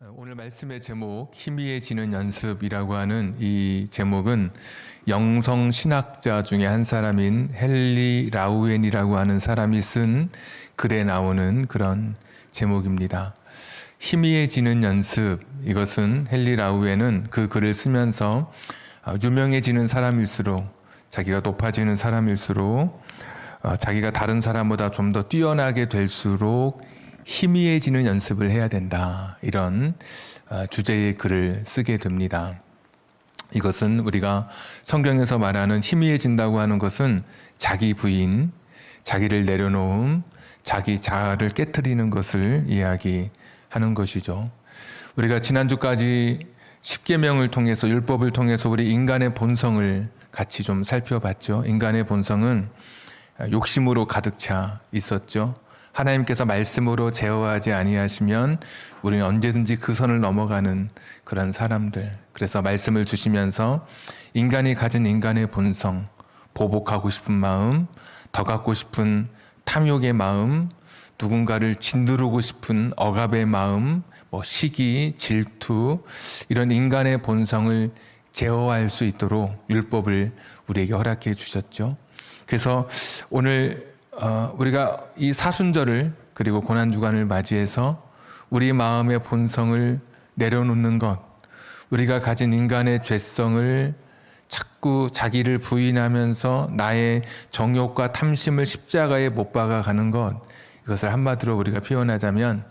오늘 말씀의 제목 희미해지는 연습이라고 하는 이 제목은 영성 신학자 중에 한 사람인 헨리 라우엔이라고 하는 사람이 쓴 글에 나오는 그런 제목입니다. 희미해지는 연습, 이것은 헨리 라우엔은 그 글을 쓰면서 유명해지는 사람일수록, 자기가 높아지는 사람일수록, 자기가 다른 사람보다 좀 더 뛰어나게 될수록 희미해지는 연습을 해야 된다, 이런 주제의 글을 쓰게 됩니다. 이것은 우리가 성경에서 말하는 희미해진다고 하는 것은 자기 부인, 자기를 내려놓음, 자기 자아를 깨트리는 것을 이야기하는 것이죠. 우리가 지난주까지 십계명을 통해서, 율법을 통해서 우리 인간의 본성을 같이 좀 살펴봤죠. 인간의 본성은 욕심으로 가득 차 있었죠. 하나님께서 말씀으로 제어하지 아니하시면 우리는 언제든지 그 선을 넘어가는 그런 사람들. 그래서 말씀을 주시면서 인간이 가진 인간의 본성, 보복하고 싶은 마음, 더 갖고 싶은 탐욕의 마음, 누군가를 짓누르고 싶은 억압의 마음, 시기, 질투, 이런 인간의 본성을 제어할 수 있도록 율법을 우리에게 허락해 주셨죠. 그래서 오늘 우리가 이 사순절을, 그리고 고난주간을 맞이해서 우리 마음의 본성을 내려놓는 것, 우리가 가진 인간의 죄성을 자꾸 자기를 부인하면서 나의 정욕과 탐심을 십자가에 못 박아가는 것, 이것을 한마디로 우리가 표현하자면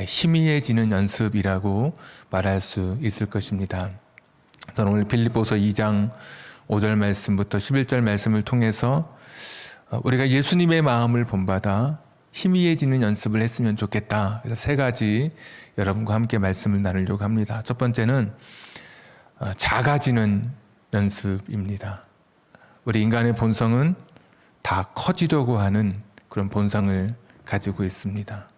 희미해지는 연습이라고 말할 수 있을 것입니다. 저는 오늘 빌립보서 2장 5절 말씀부터 11절 말씀을 통해서 우리가 예수님의 마음을 본받아 희미해지는 연습을 했으면 좋겠다. 그래서 세 가지 여러분과 함께 말씀을 나누려고 합니다. 첫 번째는 작아지는 연습입니다. 우리 인간의 본성은 다 커지려고 하는 그런 본성을 가지고 있습니다.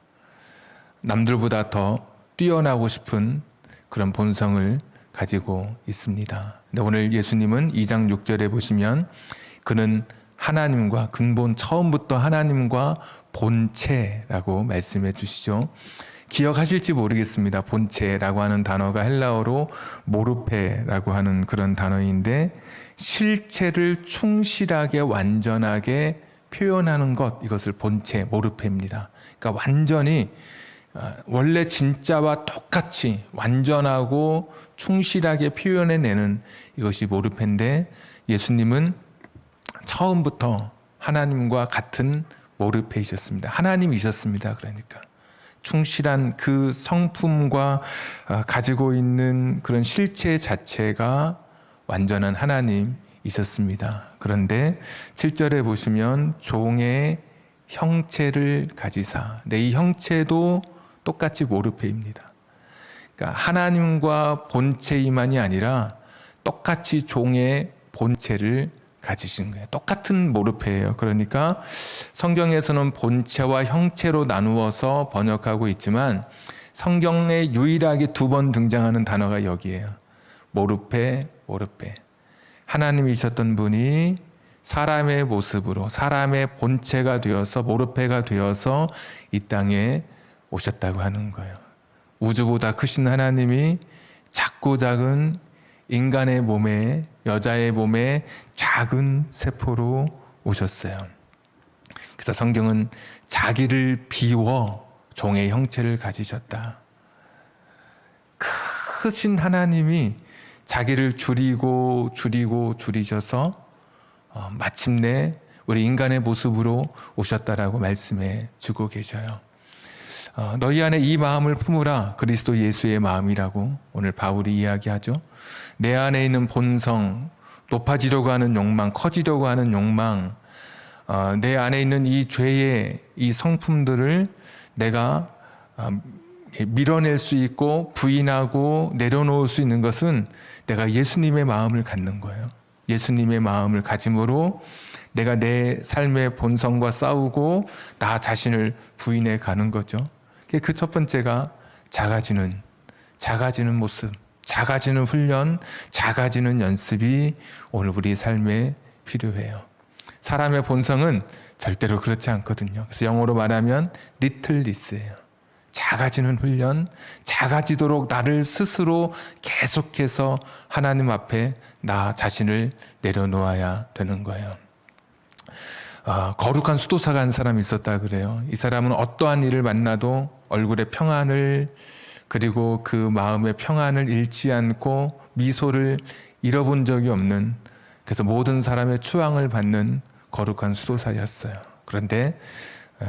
남들보다 더 뛰어나고 싶은 그런 본성을 가지고 있습니다. 근데 오늘 예수님은 2장 6절에 보시면 그는 하나님과, 근본 처음부터 하나님과 본체라고 말씀해 주시죠. 기억하실지 모르겠습니다. 본체라고 하는 단어가 헬라어로 모르페라고 하는 그런 단어인데, 실체를 충실하게 완전하게 표현하는 것, 이것을 본체, 모르페입니다. 그러니까 완전히 원래 진짜와 똑같이 완전하고 충실하게 표현해내는 이것이 모르페인데, 예수님은 처음부터 하나님과 같은 모르페이셨습니다. 하나님이셨습니다. 그러니까 충실한 그 성품과 가지고 있는 그런 실체 자체가 완전한 하나님이셨습니다. 그런데 7절에 보시면 종의 형체를 가지사, 이 형체도 똑같이 모르페입니다. 그러니까 하나님과 본체이만이 아니라 똑같이 종의 본체를 가지신 거예요. 똑같은 모르페예요. 그러니까 성경에서는 본체와 형체로 나누어서 번역하고 있지만 성경에 유일하게 2번 등장하는 단어가 여기에요. 모르페, 모르페. 하나님이셨던 분이 사람의 모습으로, 사람의 본체가 되어서, 모르페가 되어서 이 땅에 오셨다고 하는 거예요. 우주보다 크신 하나님이 작고 작은 인간의 몸에, 여자의 몸에 작은 세포로 오셨어요. 그래서 성경은 자기를 비워 종의 형체를 가지셨다. 크신 하나님이 자기를 줄이셔서 마침내 우리 인간의 모습으로 오셨다라고 말씀해 주고 계셔요. 너희 안에 이 마음을 품으라, 그리스도 예수의 마음이라고 오늘 바울이 이야기하죠. 내 안에 있는 본성, 높아지려고 하는 욕망, 커지려고 하는 욕망, 내 안에 있는 이 죄의 이 성품들을 내가 밀어낼 수 있고 부인하고 내려놓을 수 있는 것은 내가 예수님의 마음을 갖는 거예요. 예수님의 마음을 가짐으로 내가 내 삶의 본성과 싸우고 나 자신을 부인해 가는 거죠. 그 첫 번째가 작아지는 모습, 작아지는 훈련, 작아지는 연습이 오늘 우리 삶에 필요해요. 사람의 본성은 절대로 그렇지 않거든요. 그래서 영어로 말하면 littleness예요. 작아지는 훈련, 작아지도록 나를 스스로 계속해서 하나님 앞에 나 자신을 내려놓아야 되는 거예요. 거룩한 수도사가 한 사람이 있었다 그래요. 이 사람은 어떠한 일을 만나도 얼굴에 평안을, 그리고 그 마음의 평안을 잃지 않고 미소를 잃어본 적이 없는, 그래서 모든 사람의 추앙을 받는 거룩한 수도사였어요. 그런데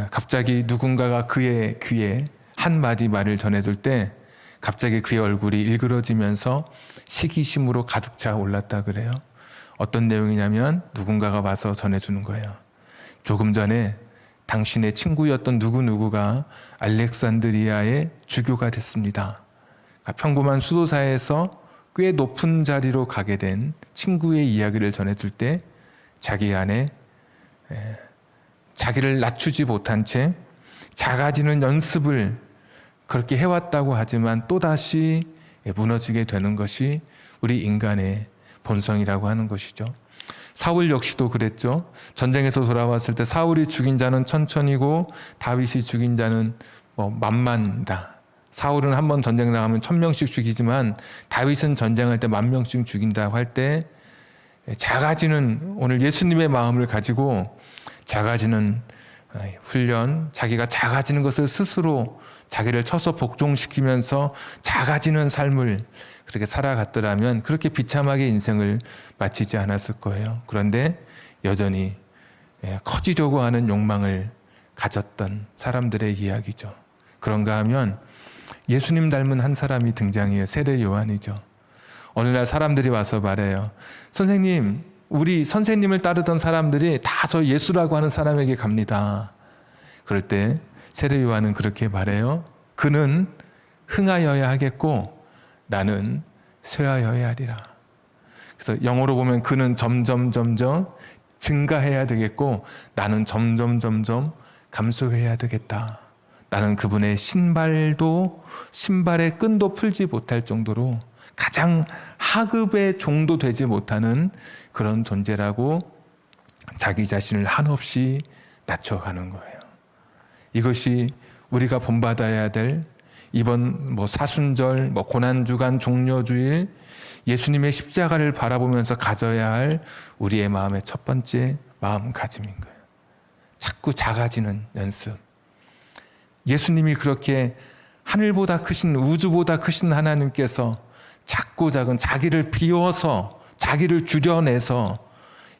갑자기 누군가가 그의 귀에 한마디 말을 전해줄 때 갑자기 그의 얼굴이 일그러지면서 시기심으로 가득 차 올랐다 그래요. 어떤 내용이냐면 누군가가 와서 전해주는 거예요. 조금 전에 당신의 친구였던 누구누구가 알렉산드리아의 주교가 됐습니다. 평범한 수도사에서 꽤 높은 자리로 가게 된 친구의 이야기를 전해줄 때 자기 안에 자기를 낮추지 못한 채 작아지는 연습을 그렇게 해왔다고 하지만 또다시 무너지게 되는 것이 우리 인간의 본성이라고 하는 것이죠. 사울 역시도 그랬죠. 전쟁에서 돌아왔을 때 사울이 죽인 자는 천천이고 다윗이 죽인 자는 만만이다. 사울은 한 번 전쟁 나가면 1000명씩 죽이지만 다윗은 전쟁할 때 10,000명씩 죽인다고 할 때 작아지는, 오늘 예수님의 마음을 가지고 작아지는 훈련, 자기가 작아지는 것을 스스로 자기를 쳐서 복종시키면서 작아지는 삶을 그렇게 살아갔더라면 그렇게 비참하게 인생을 마치지 않았을 거예요. 그런데 여전히 커지려고 하는 욕망을 가졌던 사람들의 이야기죠. 그런가 하면 예수님 닮은 한 사람이 등장해요. 세례 요한이죠. 어느 날 사람들이 와서 말해요. 선생님, 우리 선생님을 따르던 사람들이 다 저 예수라고 하는 사람에게 갑니다. 그럴 때 세례 요한은 그렇게 말해요. 그는 흥하여야 하겠고 나는 쇠하여야 하리라. 그래서 영어로 보면 그는 점점 증가해야 되겠고 나는 점점 감소해야 되겠다. 나는 그분의 신발의 끈도 풀지 못할 정도로 가장 하급의 종도 되지 못하는 그런 존재라고 자기 자신을 한없이 낮춰가는 거예요. 이것이 우리가 본받아야 될 이번 사순절, 고난주간, 종려주일 예수님의 십자가를 바라보면서 가져야 할 우리의 마음의 첫 번째 마음가짐인 거예요. 자꾸 작아지는 연습. 예수님이 그렇게 하늘보다 크신, 우주보다 크신 하나님께서 작고 작은 자기를 비워서 자기를 줄여내서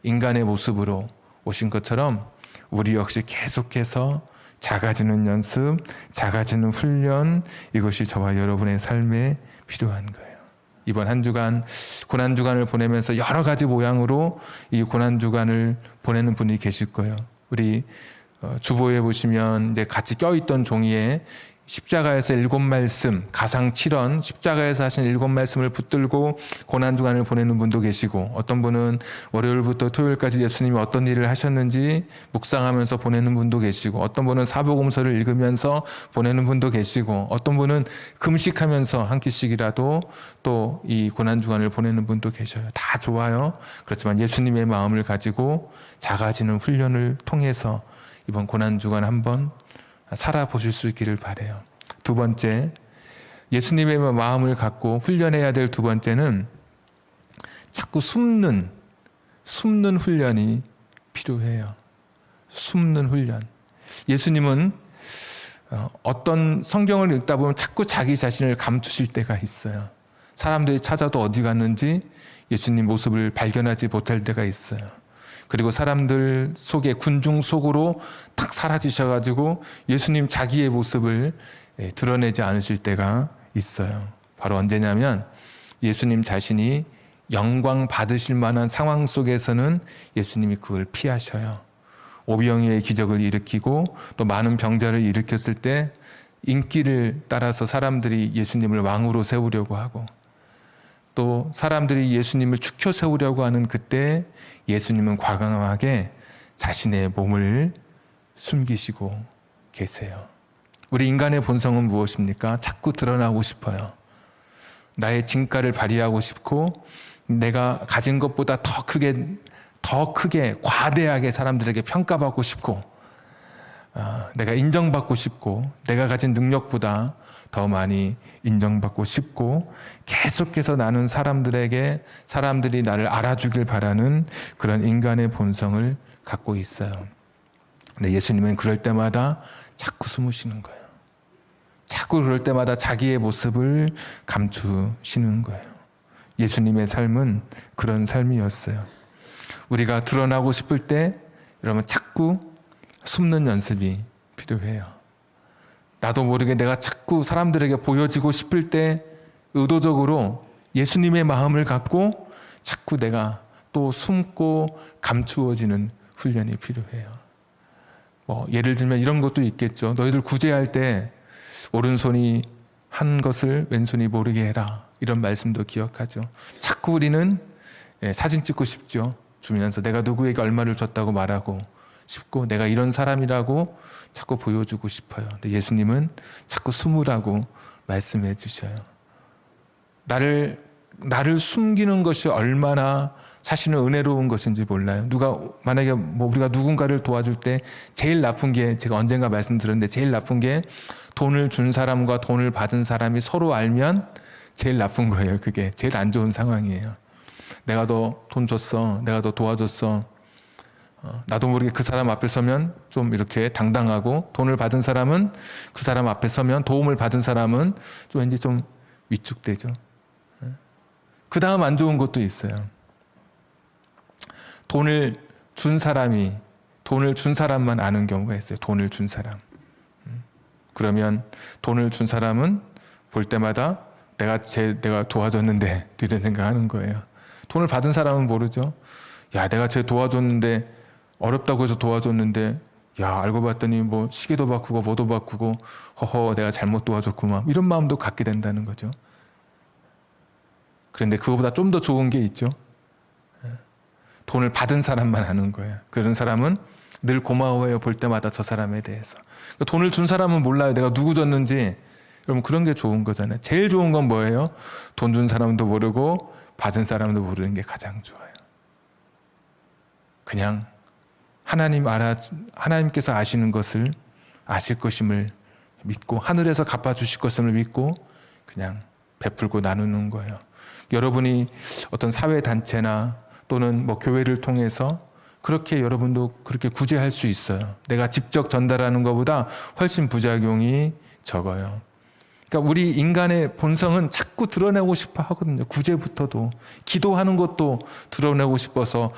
인간의 모습으로 오신 것처럼 우리 역시 계속해서 작아지는 연습, 작아지는 훈련, 이것이 저와 여러분의 삶에 필요한 거예요. 이번 한 주간 고난주간을 보내면서 여러 가지 모양으로 이 고난주간을 보내는 분이 계실 거예요. 우리 주보에 보시면 이제 같이 껴있던 종이에 십자가에서 7말씀, 가상 7원, 십자가에서 하신 7말씀을 붙들고 고난주간을 보내는 분도 계시고, 어떤 분은 월요일부터 토요일까지 예수님이 어떤 일을 하셨는지 묵상하면서 보내는 분도 계시고, 어떤 분은 사복음서를 읽으면서 보내는 분도 계시고, 어떤 분은 금식하면서 한 끼씩이라도 또 이 고난주간을 보내는 분도 계셔요. 다 좋아요. 그렇지만 예수님의 마음을 가지고 작아지는 훈련을 통해서 이번 고난주간 한번 살아보실 수 있기를 바라요. 두 번째, 예수님의 마음을 갖고 훈련해야 될 두 번째는 자꾸 숨는 훈련이 필요해요. 숨는 훈련. 예수님은 어떤 성경을 읽다 보면 자꾸 자기 자신을 감추실 때가 있어요. 사람들이 찾아도 어디 갔는지 예수님 모습을 발견하지 못할 때가 있어요. 그리고 사람들 속에, 군중 속으로 탁 사라지셔가지고 예수님 자기의 모습을 드러내지 않으실 때가 있어요. 바로 언제냐면 예수님 자신이 영광 받으실 만한 상황 속에서는 예수님이 그걸 피하셔요. 오병이어의 기적을 일으키고 또 많은 병자를 일으켰을 때 인기를 따라서 사람들이 예수님을 왕으로 세우려고 하고, 또 사람들이 예수님을 축혀 세우려고 하는 그때 예수님은 과감하게 자신의 몸을 숨기시고 계세요. 우리 인간의 본성은 무엇입니까? 자꾸 드러나고 싶어요. 나의 진가를 발휘하고 싶고, 내가 가진 것보다 더 크게 과대하게 사람들에게 평가받고 싶고, 내가 인정받고 싶고 내가 가진 능력보다 더 많이 인정받고 싶고 계속해서 나는 사람들이 나를 알아주길 바라는 그런 인간의 본성을 갖고 있어요. 근데 예수님은 그럴 때마다 자꾸 숨으시는 거예요. 자꾸 그럴 때마다 자기의 모습을 감추시는 거예요. 예수님의 삶은 그런 삶이었어요. 우리가 드러나고 싶을 때 여러분 자꾸 숨는 연습이 필요해요. 나도 모르게 내가 자꾸 사람들에게 보여지고 싶을 때 의도적으로 예수님의 마음을 갖고 자꾸 내가 또 숨고 감추어지는 훈련이 필요해요. 예를 들면 이런 것도 있겠죠. 너희들 구제할 때 오른손이 한 것을 왼손이 모르게 해라. 이런 말씀도 기억하죠. 자꾸 우리는 사진 찍고 싶죠. 주면서 내가 누구에게 얼마를 줬다고 말하고 싶고 내가 이런 사람이라고 자꾸 보여주고 싶어요. 근데 예수님은 자꾸 숨으라고 말씀해 주셔요. 나를 숨기는 것이 얼마나 사실은 은혜로운 것인지 몰라요. 만약에 우리가 누군가를 도와줄 때 제일 나쁜 게, 제가 언젠가 말씀드렸는데 제일 나쁜 게 돈을 준 사람과 돈을 받은 사람이 서로 알면 제일 나쁜 거예요. 그게 제일 안 좋은 상황이에요. 내가 너 돈 줬어. 내가 너 도와줬어. 나도 모르게 그 사람 앞에 서면 좀 이렇게 당당하고, 돈을 받은 사람은 그 사람 앞에 서면, 도움을 받은 사람은 좀 왠지 좀 위축되죠. 그 다음 안 좋은 것도 있어요. 돈을 준 사람만 아는 경우가 있어요. 돈을 준 사람. 그러면 돈을 준 사람은 볼 때마다 내가 도와줬는데 이런 생각하는 거예요. 돈을 받은 사람은 모르죠. 야, 내가 쟤 도와줬는데, 어렵다고 해서 도와줬는데, 야, 알고 봤더니 시계도 바꾸고 뭐도 바꾸고, 내가 잘못 도와줬구만, 이런 마음도 갖게 된다는 거죠. 그런데 그거보다 좀 더 좋은 게 있죠. 돈을 받은 사람만 아는 거예요. 그런 사람은 늘 고마워해요. 볼 때마다 저 사람에 대해서. 돈을 준 사람은 몰라요. 내가 누구 줬는지. 여러분, 그런 게 좋은 거잖아요. 제일 좋은 건 뭐예요? 돈 준 사람도 모르고 받은 사람도 모르는 게 가장 좋아요. 그냥 하나님께서 아시는 것을, 아실 것임을 믿고, 하늘에서 갚아주실 것임을 믿고 그냥 베풀고 나누는 거예요. 여러분이 어떤 사회단체나 또는 교회를 통해서 그렇게 여러분도 그렇게 구제할 수 있어요. 내가 직접 전달하는 것보다 훨씬 부작용이 적어요. 그러니까 우리 인간의 본성은 자꾸 드러내고 싶어 하거든요. 구제부터도. 기도하는 것도 드러내고 싶어서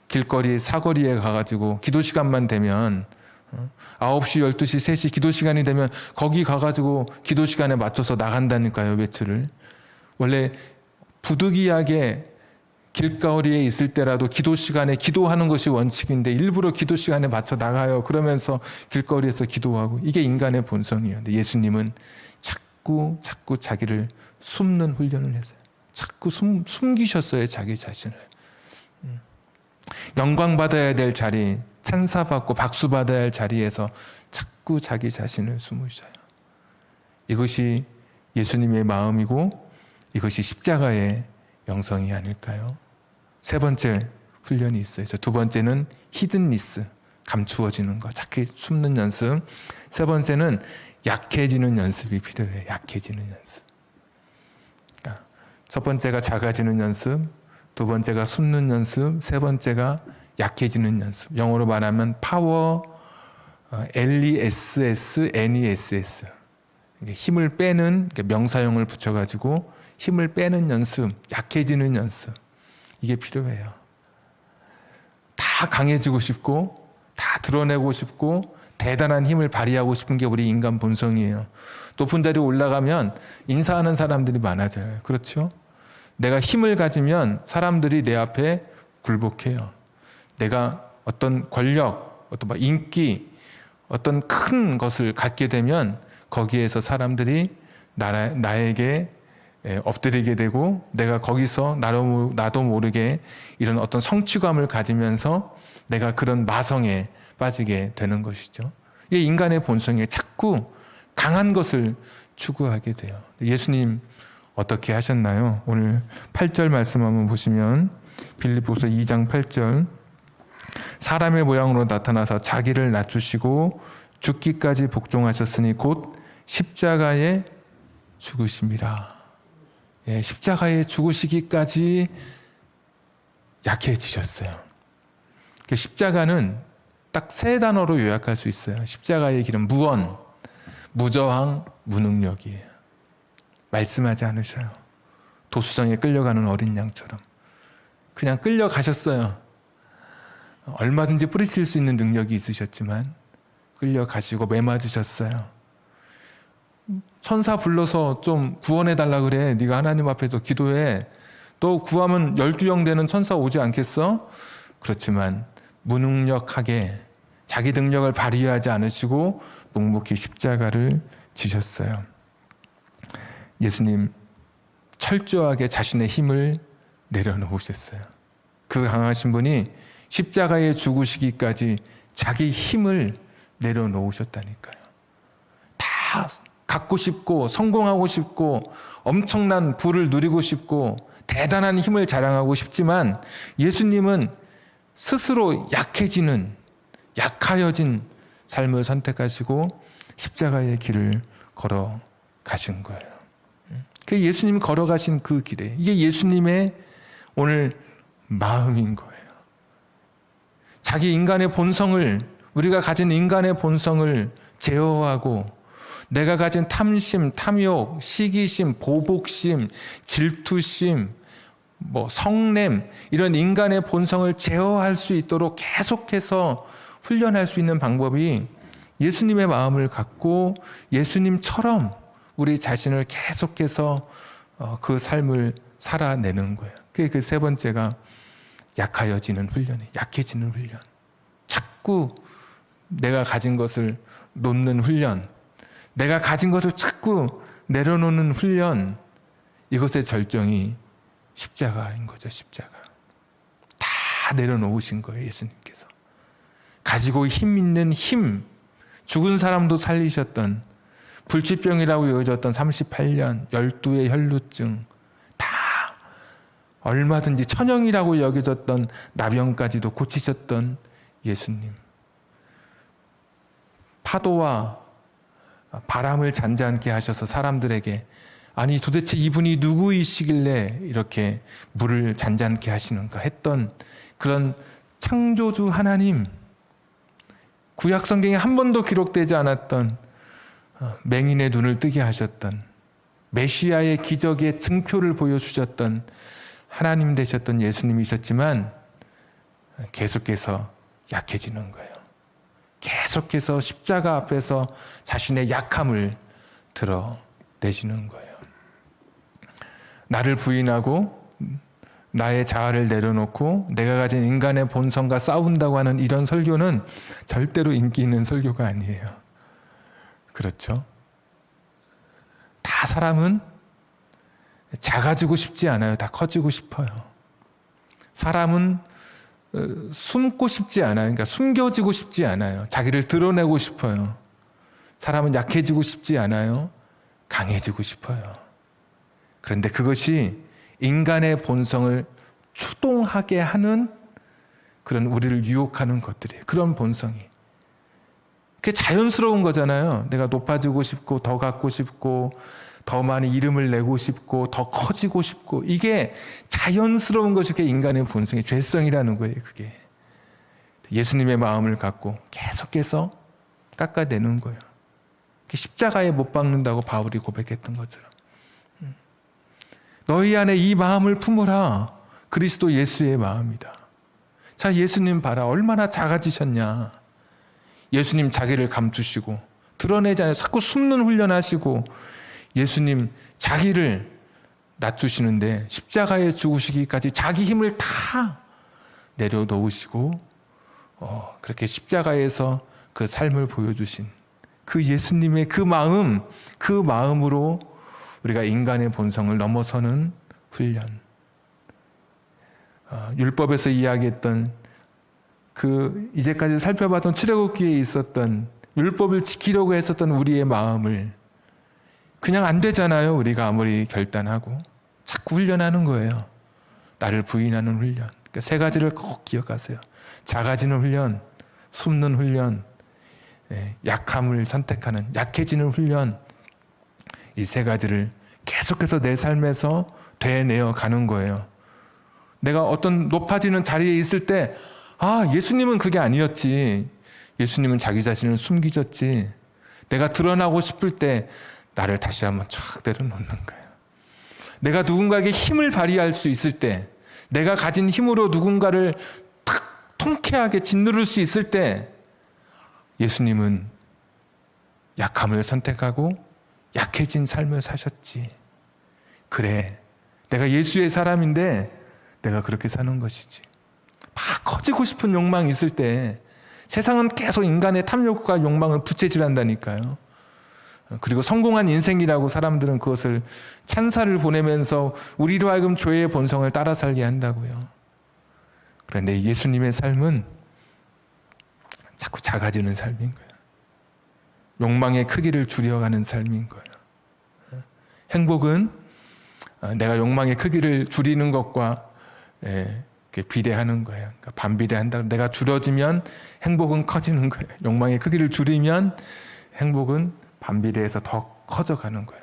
길거리, 사거리에 가가지고 기도 시간만 되면 9시, 12시, 3시 기도 시간이 되면 거기 가가지고 기도 시간에 맞춰서 나간다니까요. 외출을. 원래 부득이하게 길거리에 있을 때라도 기도 시간에 기도하는 것이 원칙인데 일부러 기도 시간에 맞춰 나가요. 그러면서 길거리에서 기도하고. 이게 인간의 본성이에요. 근데 예수님은 자꾸 자기를 숨는 훈련을 했어요. 자꾸 숨기셨어요. 자기 자신을. 영광 받아야 될 자리, 찬사받고 박수 받아야 할 자리에서 자꾸 자기 자신을 숨으셔요. 이것이 예수님의 마음이고 이것이 십자가의 영성이 아닐까요? 세 번째 훈련이 있어요. 두 번째는 히든니스, 감추어지는 것, 자꾸 숨는 연습. 세 번째는 약해지는 연습이 필요해요. 약해지는 연습. 그러니까 첫 번째가 작아지는 연습, 두 번째가 숨는 연습, 세 번째가 약해지는 연습. 영어로 말하면 파워, LESS, NESS. 힘을 빼는, 명사형을 붙여가지고 힘을 빼는 연습, 약해지는 연습. 이게 필요해요. 다 강해지고 싶고, 다 드러내고 싶고, 대단한 힘을 발휘하고 싶은 게 우리 인간 본성이에요. 높은 자리에 올라가면 인사하는 사람들이 많아져요. 그렇죠? 내가 힘을 가지면 사람들이 내 앞에 굴복해요. 내가 어떤 권력, 어떤 인기, 어떤 큰 것을 갖게 되면 거기에서 사람들이 나에게 엎드리게 되고, 내가 거기서 나도 모르게 이런 어떤 성취감을 가지면서 내가 그런 마성에 빠지게 되는 것이죠. 이게 인간의 본성에 자꾸 강한 것을 추구하게 돼요. 예수님 어떻게 하셨나요? 오늘 8절 말씀 한번 보시면, 빌립보서 2장 8절, 사람의 모양으로 나타나서 자기를 낮추시고 죽기까지 복종하셨으니 곧 십자가에 죽으심이라. 예, 십자가에 죽으시기까지 약해지셨어요. 십자가는 딱 세 단어로 요약할 수 있어요. 십자가의 길은 무언, 무저항, 무능력이에요. 말씀하지 않으셔요. 도수장에 끌려가는 어린 양처럼 그냥 끌려가셨어요. 얼마든지 뿌리칠 수 있는 능력이 있으셨지만 끌려가시고 매맞으셨어요. 천사 불러서 좀 구원해달라 그래. 네가 하나님 앞에서 기도해. 또 구하면 12영 되는 천사 오지 않겠어? 그렇지만 무능력하게 자기 능력을 발휘하지 않으시고 묵묵히 십자가를 지셨어요. 예수님 철저하게 자신의 힘을 내려놓으셨어요. 그 강하신 분이 십자가에 죽으시기까지 자기 힘을 내려놓으셨다니까요. 다 갖고 싶고 성공하고 싶고 엄청난 부를 누리고 싶고 대단한 힘을 자랑하고 싶지만 예수님은 스스로 약하여진 삶을 선택하시고 십자가의 길을 걸어가신 거예요. 그 예수님이 걸어가신 그 길에 이게 예수님의 오늘 마음인 거예요. 자기 인간의 본성을 우리가 가진 인간의 본성을 제어하고 내가 가진 탐심, 탐욕, 시기심, 보복심, 질투심, 성냄 이런 인간의 본성을 제어할 수 있도록 계속해서 훈련할 수 있는 방법이 예수님의 마음을 갖고 예수님처럼 우리 자신을 계속해서 그 삶을 살아내는 거예요. 그게 그 세 번째가 약해지는 훈련. 자꾸 내가 가진 것을 놓는 훈련, 내가 가진 것을 자꾸 내려놓는 훈련, 이것의 절정이 십자가인 거죠. 십자가. 다 내려놓으신 거예요. 예수님께서. 가지고 힘 있는 힘, 죽은 사람도 살리셨던, 불치병이라고 여겨졌던 38년, 12의 혈루증, 다 얼마든지 천형이라고 여겨졌던 나병까지도 고치셨던 예수님. 파도와 바람을 잔잔케 하셔서 사람들에게 아니 도대체 이분이 누구이시길래 이렇게 물을 잔잔케 하시는가 했던 그런 창조주 하나님, 구약 성경에 한 번도 기록되지 않았던 맹인의 눈을 뜨게 하셨던 메시아의 기적의 증표를 보여주셨던 하나님 되셨던 예수님이셨지만 계속해서 약해지는 거예요. 계속해서 십자가 앞에서 자신의 약함을 드러내시는 거예요. 나를 부인하고 나의 자아를 내려놓고 내가 가진 인간의 본성과 싸운다고 하는 이런 설교는 절대로 인기 있는 설교가 아니에요. 그렇죠? 다 사람은 작아지고 싶지 않아요. 다 커지고 싶어요. 사람은 숨고 싶지 않아요. 그러니까 숨겨지고 싶지 않아요. 자기를 드러내고 싶어요. 사람은 약해지고 싶지 않아요. 강해지고 싶어요. 그런데 그것이 인간의 본성을 추동하게 하는 그런 우리를 유혹하는 것들이에요. 그런 본성이. 그게 자연스러운 거잖아요. 내가 높아지고 싶고 더 갖고 싶고 더 많이 이름을 내고 싶고 더 커지고 싶고 이게 자연스러운 것이 그게 인간의 본성의 죄성이라는 거예요. 그게 예수님의 마음을 갖고 계속해서 깎아내는 거예요. 십자가에 못 박는다고 바울이 고백했던 것처럼 너희 안에 이 마음을 품으라. 그리스도 예수의 마음이다. 자, 예수님 봐라. 얼마나 작아지셨냐. 예수님 자기를 감추시고 드러내지 않아요. 자꾸 숨는 훈련하시고 예수님 자기를 낮추시는데 십자가에 죽으시기까지 자기 힘을 다 내려놓으시고 그렇게 십자가에서 그 삶을 보여주신 그 예수님의 그 마음, 그 마음으로 우리가 인간의 본성을 넘어서는 훈련. 율법에서 이야기했던 그 이제까지 살펴봤던 출애굽기에 있었던 율법을 지키려고 했었던 우리의 마음을 그냥 안 되잖아요. 우리가 아무리 결단하고 자꾸 훈련하는 거예요. 나를 부인하는 훈련. 그러니까 세 가지를 꼭 기억하세요. 작아지는 훈련, 숨는 훈련, 약함을 선택하는, 약해지는 훈련, 이 세 가지를 계속해서 내 삶에서 되뇌어 가는 거예요. 내가 어떤 높아지는 자리에 있을 때, 예수님은 그게 아니었지. 예수님은 자기 자신을 숨기셨지. 내가 드러나고 싶을 때 나를 다시 한번 쫙 내려놓는 거예요. 내가 누군가에게 힘을 발휘할 수 있을 때, 내가 가진 힘으로 누군가를 탁 통쾌하게 짓누를 수 있을 때, 예수님은 약함을 선택하고 약해진 삶을 사셨지. 그래, 내가 예수의 사람인데 내가 그렇게 사는 것이지. 막 커지고 싶은 욕망이 있을 때 세상은 계속 인간의 탐욕과 욕망을 부채질한다니까요. 그리고 성공한 인생이라고 사람들은 그것을 찬사를 보내면서 우리로 하여금 죄의 본성을 따라 살게 한다고요. 그런데 예수님의 삶은 자꾸 작아지는 삶인 거예요. 욕망의 크기를 줄여가는 삶인 거예요. 행복은 내가 욕망의 크기를 줄이는 것과 비례하는 거예요. 그러니까 반비례한다. 내가 줄어지면 행복은 커지는 거예요. 욕망의 크기를 줄이면 행복은 반비례해서 더 커져가는 거예요.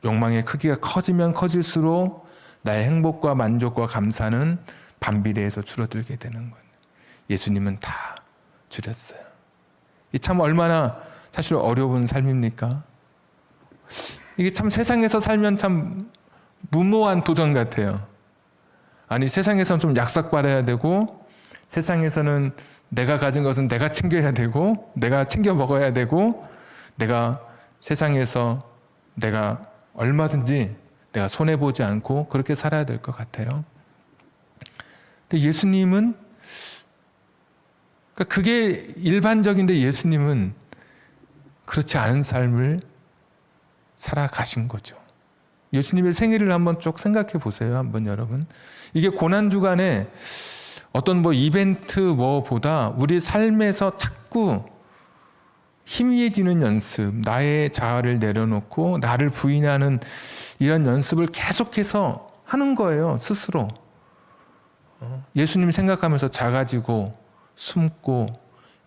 욕망의 크기가 커지면 커질수록 나의 행복과 만족과 감사는 반비례해서 줄어들게 되는 거예요. 예수님은 다 줄였어요. 이 참 얼마나 사실 어려운 삶입니까? 이게 참 세상에서 살면 참 무모한 도전 같아요. 아니, 세상에서는 좀 약삭발해야 되고, 세상에서는 내가 가진 것은 내가 챙겨야 되고, 내가 챙겨 먹어야 되고, 내가 세상에서 내가 얼마든지 내가 손해보지 않고 그렇게 살아야 될 것 같아요. 근데 예수님은, 그러니까 그게 일반적인데 예수님은 그렇지 않은 삶을 살아가신 거죠. 예수님의 생애를 한번 쭉 생각해 보세요. 한번 여러분. 이게 고난주간에 어떤 이벤트 뭐보다 우리 삶에서 자꾸 희미해지는 연습, 나의 자아를 내려놓고 나를 부인하는 이런 연습을 계속해서 하는 거예요. 스스로. 예수님 생각하면서 작아지고 숨고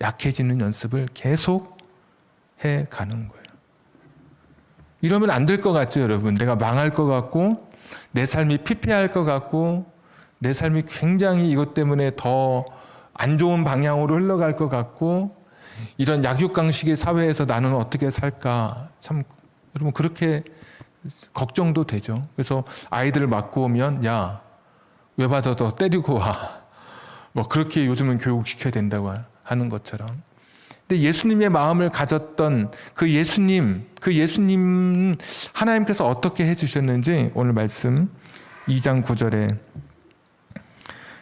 약해지는 연습을 계속 해가는 거예요. 이러면 안 될 것 같죠, 여러분? 내가 망할 것 같고, 내 삶이 피폐할 것 같고, 내 삶이 굉장히 이것 때문에 더 안 좋은 방향으로 흘러갈 것 같고, 이런 약육강식의 사회에서 나는 어떻게 살까? 참, 여러분, 그렇게 걱정도 되죠. 그래서 아이들을 맡고 오면, 야, 왜 받아 더 때리고 와. 그렇게 요즘은 교육시켜야 된다고 하는 것처럼. 근데 예수님의 마음을 가졌던 그 예수님 하나님께서 어떻게 해주셨는지 오늘 말씀 2장 9절에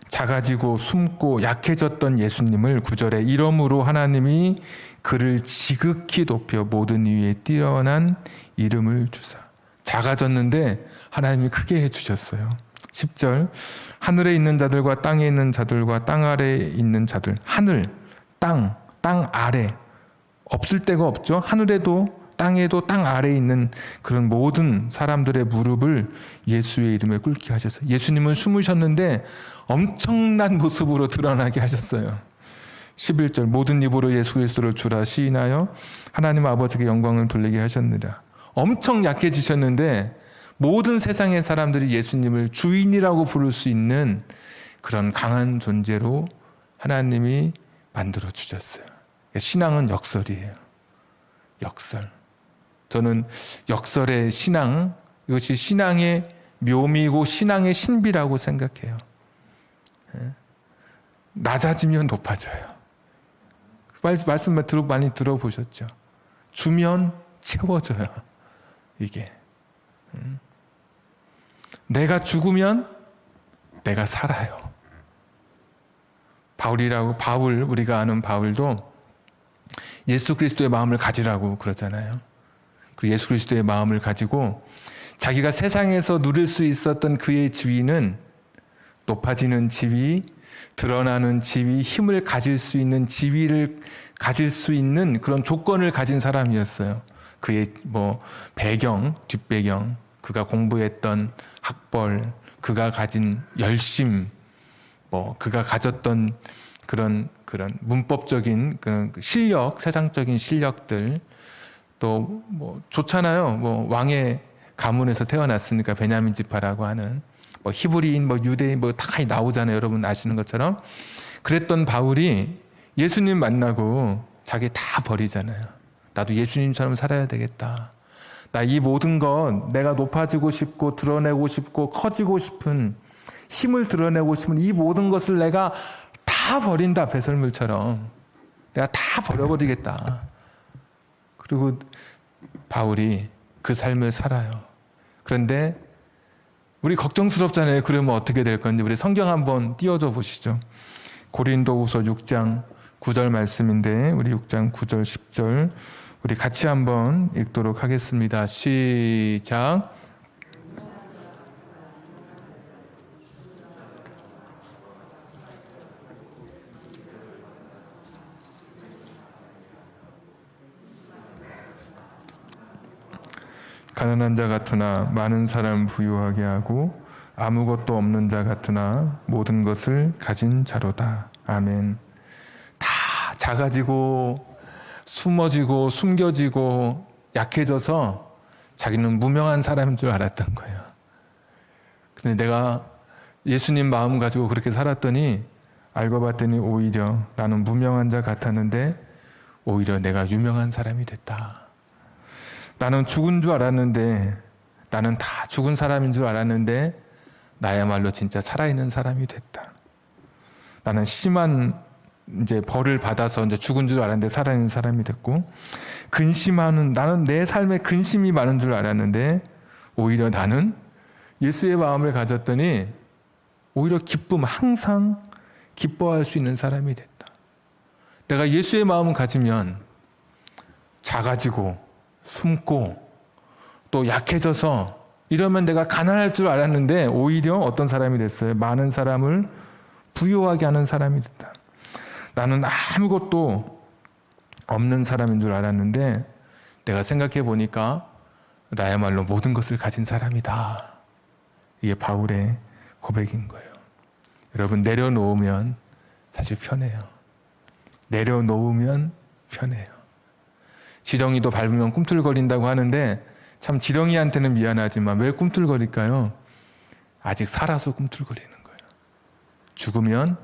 작아지고 숨고 약해졌던 예수님을 9절에 이러므로 하나님이 그를 지극히 높여 모든 위에 뛰어난 이름을 주사. 작아졌는데 하나님이 크게 해주셨어요. 10절 하늘에 있는 자들과 땅에 있는 자들과 땅 아래에 있는 자들. 하늘, 땅 아래 없을 데가 없죠. 하늘에도 땅에도 땅 아래에 있는 그런 모든 사람들의 무릎을 예수의 이름에 꿇게 하셨어요. 예수님은 숨으셨는데 엄청난 모습으로 드러나게 하셨어요. 11절 모든 입으로 예수 그리스도를 주라 시인하여 하나님 아버지께 영광을 돌리게 하셨느라. 엄청 약해지셨는데 모든 세상의 사람들이 예수님을 주인이라고 부를 수 있는 그런 강한 존재로 하나님이 만들어 주셨어요. 신앙은 역설이에요. 역설. 저는 역설의 신앙, 이것이 신앙의 묘미고 신앙의 신비라고 생각해요. 낮아지면 높아져요. 말씀 많이 들어보셨죠? 주면 채워져요. 이게. 내가 죽으면 내가 살아요. 바울, 우리가 아는 바울도 예수 그리스도의 마음을 가지라고 그러잖아요. 그 예수 그리스도의 마음을 가지고 자기가 세상에서 누릴 수 있었던 그의 지위는 높아지는 지위, 드러나는 지위, 힘을 가질 수 있는 지위를 가질 수 있는 그런 조건을 가진 사람이었어요. 그의 배경, 뒷배경, 그가 공부했던 학벌, 그가 가진 열심, 그가 가졌던 그런 그런 문법적인 그런 실력, 세상적인 실력들, 또 뭐 좋잖아요. 뭐 왕의 가문에서 태어났으니까 베냐민 지파라고 하는 뭐 히브리인, 뭐 유대인, 뭐 다 나오잖아요. 여러분 아시는 것처럼. 그랬던 바울이 예수님 만나고 자기 다 버리잖아요. 나도 예수님처럼 살아야 되겠다. 나 이 모든 것 내가 높아지고 싶고 드러내고 싶고 커지고 싶은 힘을 드러내고 싶은 이 모든 것을 내가 다 버린다. 배설물처럼 내가 다 버려버리겠다. 그리고 바울이 그 삶을 살아요. 그런데 우리 걱정스럽잖아요. 그러면 어떻게 될 건지. 우리 성경 한번 띄워줘 보시죠. 고린도후서 6장 9절 말씀인데 우리 6장 9절 10절 우리 같이 한번 읽도록 하겠습니다. 시작. 가난한 자 같으나 많은 사람 부유하게 하고 아무것도 없는 자 같으나 모든 것을 가진 자로다. 아멘. 다 작아지고 숨어지고 숨겨지고 약해져서 자기는 무명한 사람인 줄 알았던 거예요. 근데 내가 예수님 마음 가지고 그렇게 살았더니 알고 봤더니 오히려 나는 무명한 자 같았는데 오히려 내가 유명한 사람이 됐다. 나는 죽은 줄 알았는데, 나는 다 죽은 사람인 줄 알았는데 나야말로 진짜 살아있는 사람이 됐다. 나는 심한 이제 벌을 받아서 이제 죽은 줄 알았는데 살아있는 사람이 됐고, 나는 내 삶에 근심이 많은 줄 알았는데 오히려 나는 예수의 마음을 가졌더니 오히려 항상 기뻐할 수 있는 사람이 됐다. 내가 예수의 마음을 가지면 작아지고 숨고 또 약해져서 이러면 내가 가난할 줄 알았는데 오히려 어떤 사람이 됐어요? 많은 사람을 부유하게 하는 사람이 됐다. 나는 아무것도 없는 사람인 줄 알았는데 내가 생각해 보니까 나야말로 모든 것을 가진 사람이다. 이게 바울의 고백인 거예요. 여러분, 내려놓으면 사실 편해요. 내려놓으면 편해요. 지렁이도 밟으면 꿈틀거린다고 하는데 참 지렁이한테는 미안하지만 왜 꿈틀거릴까요? 아직 살아서 꿈틀거리는 거예요. 죽으면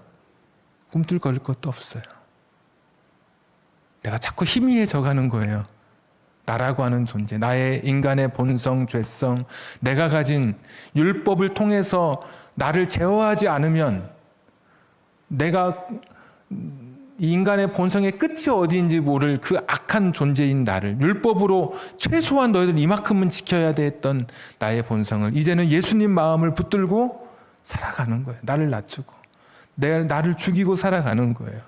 꿈틀거릴 것도 없어요. 내가 자꾸 희미해져 가는 거예요. 나라고 하는 존재, 나의 인간의 본성, 죄성, 내가 가진 율법을 통해서 나를 제어하지 않으면 내가 이 인간의 본성의 끝이 어디인지 모를 그 악한 존재인 나를, 율법으로 최소한 너희들 이만큼은 지켜야 돼 했던 나의 본성을 이제는 예수님 마음을 붙들고 살아가는 거예요. 나를 낮추고 나를 죽이고 살아가는 거예요.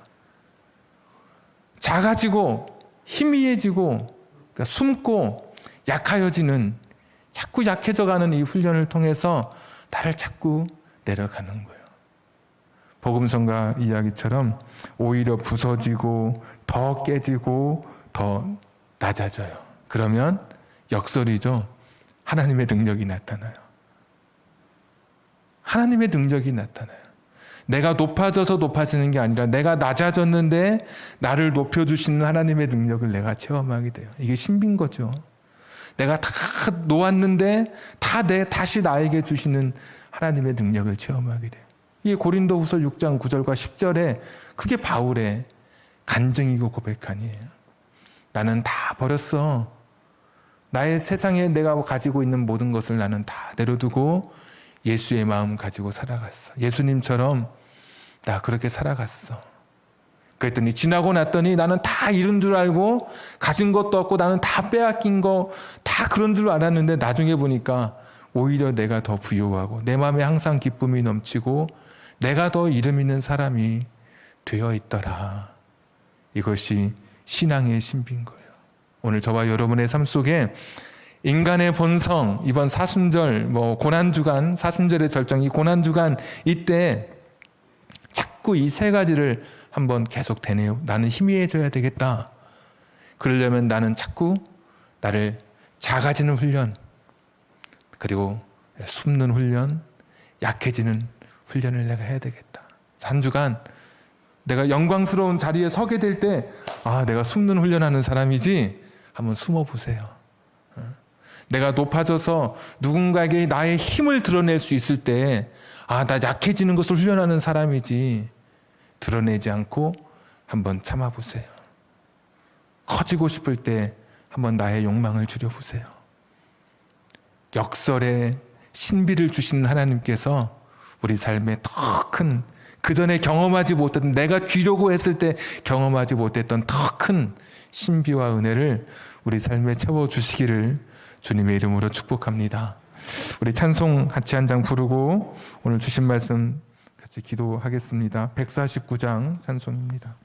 작아지고 희미해지고 그러니까 숨고 약하여지는, 자꾸 약해져가는 이 훈련을 통해서 나를 자꾸 내려가는 거예요. 복음성가 이야기처럼 오히려 부서지고 더 깨지고 더 낮아져요. 그러면 역설이죠. 하나님의 능력이 나타나요. 하나님의 능력이 나타나요. 내가 높아져서 높아지는 게 아니라 내가 낮아졌는데 나를 높여주시는 하나님의 능력을 내가 체험하게 돼요. 이게 신비인 거죠. 내가 다 놓았는데 다시 나에게 주시는 하나님의 능력을 체험하게 돼요. 이게 고린도후서 6장 9절과 10절에 그게 바울의 간증이고 고백하니에요. 나는 다 버렸어. 나의 세상에 내가 가지고 있는 모든 것을 나는 다 내려두고 예수의 마음 가지고 살아갔어. 예수님처럼 나 그렇게 살아갔어. 그랬더니 지나고 났더니 나는 다 잃은 줄 알고 가진 것도 없고 나는 다 빼앗긴 거 다 그런 줄 알았는데 나중에 보니까 오히려 내가 더 부유하고 내 마음에 항상 기쁨이 넘치고 내가 더 이름 있는 사람이 되어 있더라. 이것이 신앙의 신비인 거예요. 오늘 저와 여러분의 삶 속에 인간의 본성, 이번 사순절, 고난주간, 사순절의 절정, 이 고난주간 이때 자꾸 이 세 가지를 한번 계속 되뇌어. 나는 희미해져야 되겠다. 그러려면 나는 자꾸 나를 작아지는 훈련, 그리고 숨는 훈련, 약해지는 훈련을 내가 해야 되겠다. 한 주간 내가 영광스러운 자리에 서게 될 때 내가 숨는 훈련하는 사람이지. 한번 숨어보세요. 내가 높아져서 누군가에게 나의 힘을 드러낼 수 있을 때 나 약해지는 것을 훈련하는 사람이지. 드러내지 않고 한번 참아보세요. 커지고 싶을 때 한번 나의 욕망을 줄여보세요. 역설의 신비를 주신 하나님께서 우리 삶에 더 큰, 그전에 경험하지 못했던, 내가 귀려고 했을 때 경험하지 못했던 더 큰 신비와 은혜를 우리 삶에 채워주시기를 주님의 이름으로 축복합니다. 우리 찬송 같이 한 장 부르고 오늘 주신 말씀 같이 기도하겠습니다. 149장 찬송입니다.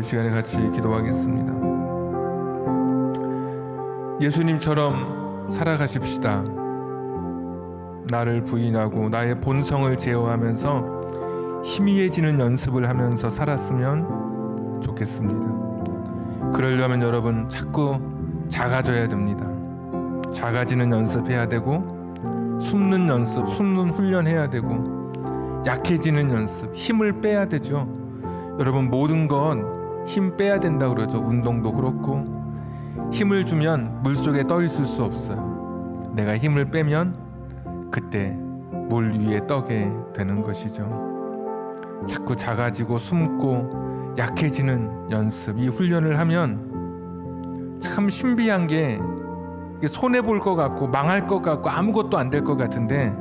시간에 같이 기도하겠습니다. 예수님처럼 살아가십시다. 나를 부인하고 나의 본성을 제어하면서 희미해지는 연습을 하면서 살았으면 좋겠습니다. 그러려면 여러분 자꾸 작아져야 됩니다. 작아지는 연습해야 되고, 숨는 연습, 숨는 훈련해야 되고, 약해지는 연습, 힘을 빼야 되죠. 여러분 모든 건 힘 빼야 된다고 그러죠. 운동도 그렇고. 힘을 주면 물속에 떠 있을 수 없어요. 내가 힘을 빼면 그때 물 위에 떠게 되는 것이죠. 자꾸 작아지고 숨고 약해지는 연습, 이 훈련을 하면 참 신비한 게, 손해볼 것 같고 망할 것 같고 아무것도 안 될 것 같은데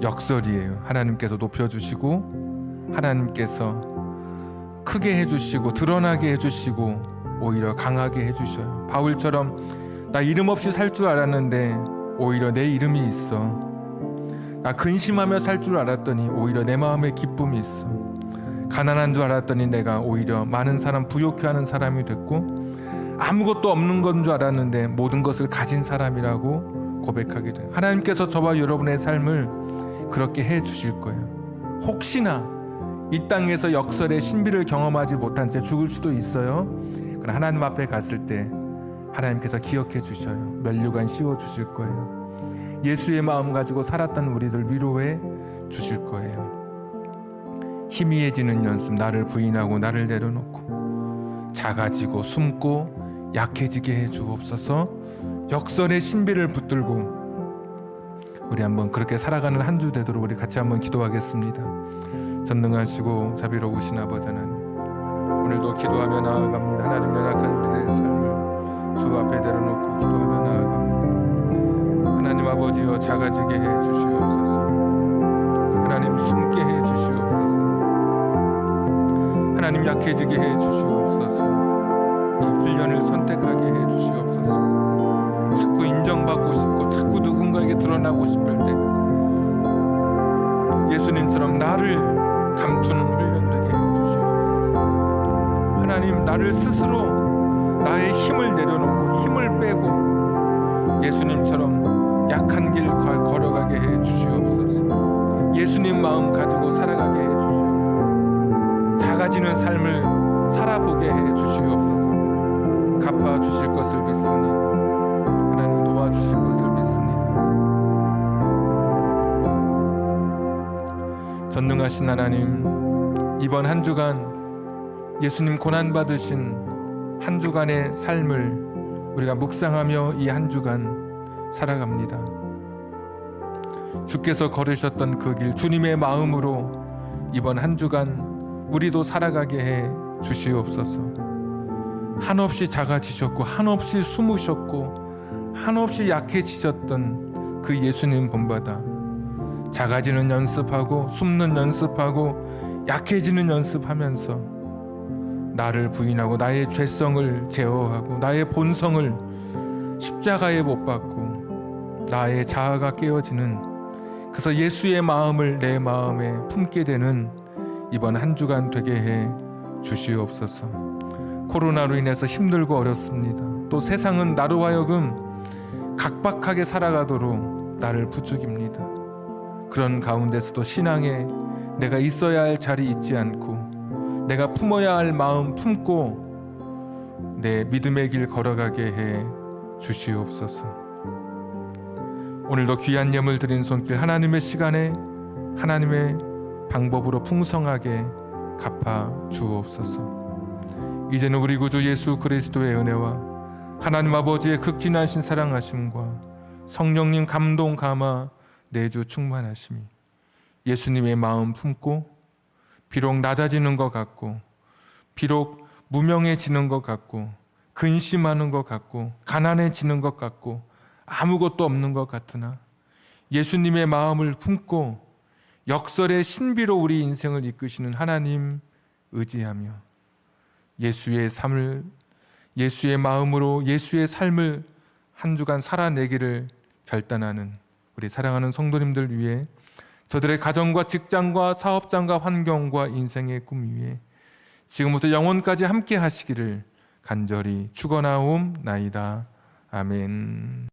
역설이에요. 하나님께서 높여주시고 하나님께서 크게 해주시고 드러나게 해주시고 오히려 강하게 해주셔요. 바울처럼 나 이름 없이 살 줄 알았는데 오히려 내 이름이 있어. 나 근심하며 살 줄 알았더니 오히려 내 마음에 기쁨이 있어. 가난한 줄 알았더니 내가 오히려 많은 사람 부욕해 하는 사람이 됐고, 아무것도 없는 건 줄 알았는데 모든 것을 가진 사람이라고 고백하게 돼요. 하나님께서 저와 여러분의 삶을 그렇게 해 주실 거예요. 혹시나 이 땅에서 역설의 신비를 경험하지 못한 채 죽을 수도 있어요. 그러나 하나님 앞에 갔을 때 하나님께서 기억해 주셔요. 면류관 씌워 주실 거예요. 예수의 마음 가지고 살았던 우리들 위로해 주실 거예요. 희미해지는 연습, 나를 부인하고 나를 내려놓고 작아지고 숨고 약해지게 해 주옵소서. 역설의 신비를 붙들고 우리 한번 그렇게 살아가는 한 주 되도록 우리 같이 한번 기도하겠습니다. 전능하시고 자비로우신 아버지 하나님, 오늘도 기도하며 나아갑니다. 하나님, 연약한 우리들의 삶을 주 앞에 내려놓고 기도하며 나아갑니다. 하나님 아버지여, 작아지게 해 주시옵소서. 하나님, 숨게 해 주시옵소서. 하나님, 약해지게 해 주시옵소서. 이 훈련을 선택하게 해 주시옵소서. 자꾸 인정받고 싶고 자꾸 누군가에게 드러나고 싶을 때 예수님처럼 나를 감추는 훈련 되게 해주시옵소서. 하나님, 나를 스스로 나의 힘을 내려놓고 힘을 빼고 예수님처럼 약한 길 걸어가게 해 주시옵소서. 예수님 마음 가지고 살아가게 해 주시옵소서. 작아지는 삶을 살아보게 해 주시옵소서. 갚아 주실 것을 믿습니다. 하나님, 도와주실 것을 믿습니다. 전능하신 하나님, 이번 한 주간 예수님 고난 받으신 한 주간의 삶을 우리가 묵상하며 이 한 주간 살아갑니다. 주께서 걸으셨던 그 길, 주님의 마음으로 이번 한 주간 우리도 살아가게 해 주시옵소서. 한없이 작아지셨고 한없이 숨으셨고 한없이 약해지셨던 그 예수님 본받아 작아지는 연습하고 숨는 연습하고 약해지는 연습하면서 나를 부인하고 나의 죄성을 제어하고 나의 본성을 십자가에 못 박고 나의 자아가 깨어지는, 그래서 예수의 마음을 내 마음에 품게 되는 이번 한 주간 되게 해 주시옵소서. 코로나로 인해서 힘들고 어렵습니다. 또 세상은 나로 하여금 각박하게 살아가도록 나를 부추깁니다. 그런 가운데서도 신앙에 내가 있어야 할 자리 잊지 않고 내가 품어야 할 마음 품고 내 믿음의 길 걸어가게 해 주시옵소서. 오늘도 귀한 예물 드린 손길 하나님의 시간에 하나님의 방법으로 풍성하게 갚아 주옵소서. 이제는 우리 구주 예수 그리스도의 은혜와 하나님 아버지의 극진하신 사랑하심과 성령님 감동 감화 내주 충만하심이 예수님의 마음 품고 비록 낮아지는 것 같고 비록 무명해지는 것 같고 근심하는 것 같고 가난해지는 것 같고 아무것도 없는 것 같으나 예수님의 마음을 품고 역설의 신비로 우리 인생을 이끄시는 하나님 의지하며 예수의 삶을, 예수의 마음으로 예수의 삶을 한 주간 살아내기를 결단하는 우리 사랑하는 성도님들 위해, 저들의 가정과 직장과 사업장과 환경과 인생의 꿈 위에 지금부터 영원까지 함께 하시기를 간절히 축원하옵나이다. 아멘.